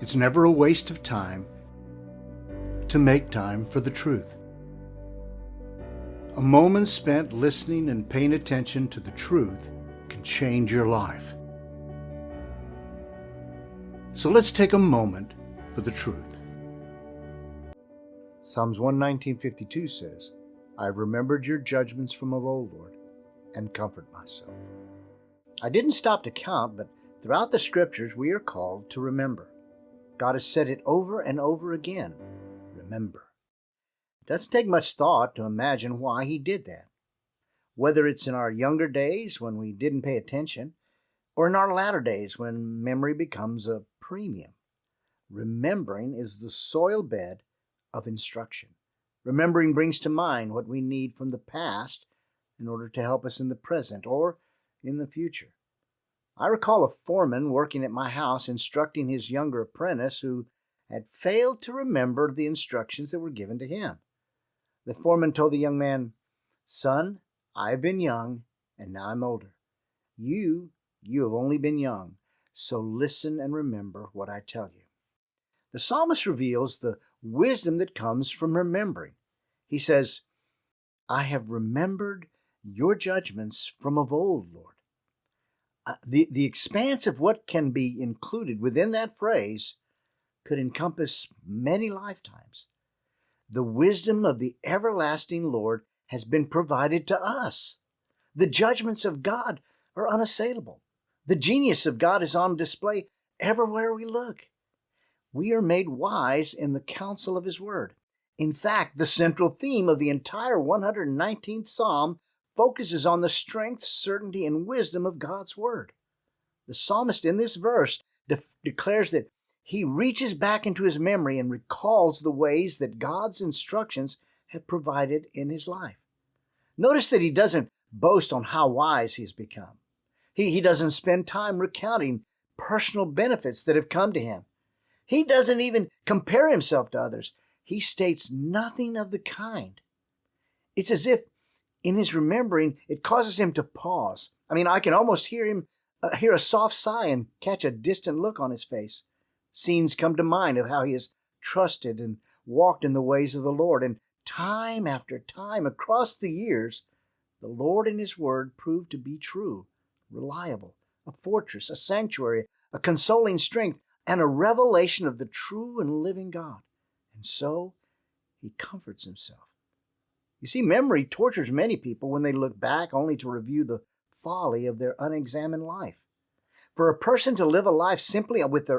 It's never a waste of time to make time for the truth. A moment spent listening and paying attention to the truth can change your life. So let's take a moment for the truth. Psalms 119:52 says, I have remembered your judgments from of old, Lord, and comfort myself. I didn't stop to count, but throughout the scriptures we are called to remember. God has said it over and over again. Remember. It doesn't take much thought to imagine why he did that. Whether it's in our younger days when we didn't pay attention, or in our latter days when memory becomes a premium. Remembering is the soil bed of instruction. Remembering brings to mind what we need from the past in order to help us in the present or in the future. I recall a foreman working at my house instructing his younger apprentice who had failed to remember the instructions that were given to him. The foreman told the young man, Son, I've been young, and now I'm older. You have only been young, so listen and remember what I tell you. The psalmist reveals the wisdom that comes from remembering. He says, I have remembered your judgments from of old, Lord. The expanse of what can be included within that phrase could encompass many lifetimes. The wisdom of the everlasting Lord has been provided to us. The judgments of God are unassailable. The genius of God is on display everywhere we look. We are made wise in the counsel of His Word. In fact, the central theme of the entire 119th Psalm focuses on the strength, certainty, and wisdom of God's Word. The psalmist in this verse declares that he reaches back into his memory and recalls the ways that God's instructions have provided in his life. Notice that he doesn't boast on how wise he's become. He doesn't spend time recounting personal benefits that have come to him. He doesn't even compare himself to others. He states nothing of the kind. It's as if in his remembering, it causes him to pause. I can almost hear a soft sigh and catch a distant look on his face. Scenes come to mind of how he has trusted and walked in the ways of the Lord. And time after time, across the years, the Lord and His Word proved to be true, reliable, a fortress, a sanctuary, a consoling strength, and a revelation of the true and living God. And so he comforts himself. You see, memory tortures many people when they look back only to review the folly of their unexamined life. For a person to live a life simply with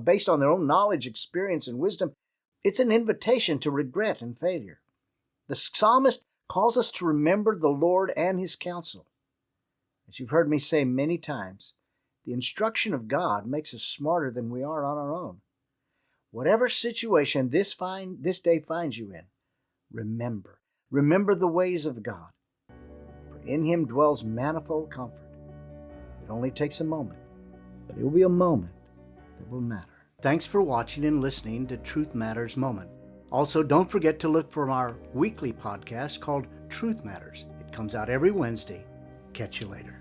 based on their own knowledge, experience, and wisdom, it's an invitation to regret and failure. The psalmist calls us to remember the Lord and His counsel. As you've heard me say many times, the instruction of God makes us smarter than we are on our own. Whatever situation this day finds you in, remember the ways of God. For in Him dwells manifold comfort. It only takes a moment, but it will be a moment that will matter. Thanks for watching and listening to Truth Matters Moment. Also, don't forget to look for our weekly podcast called Truth Matters. It comes out every Wednesday. Catch you later.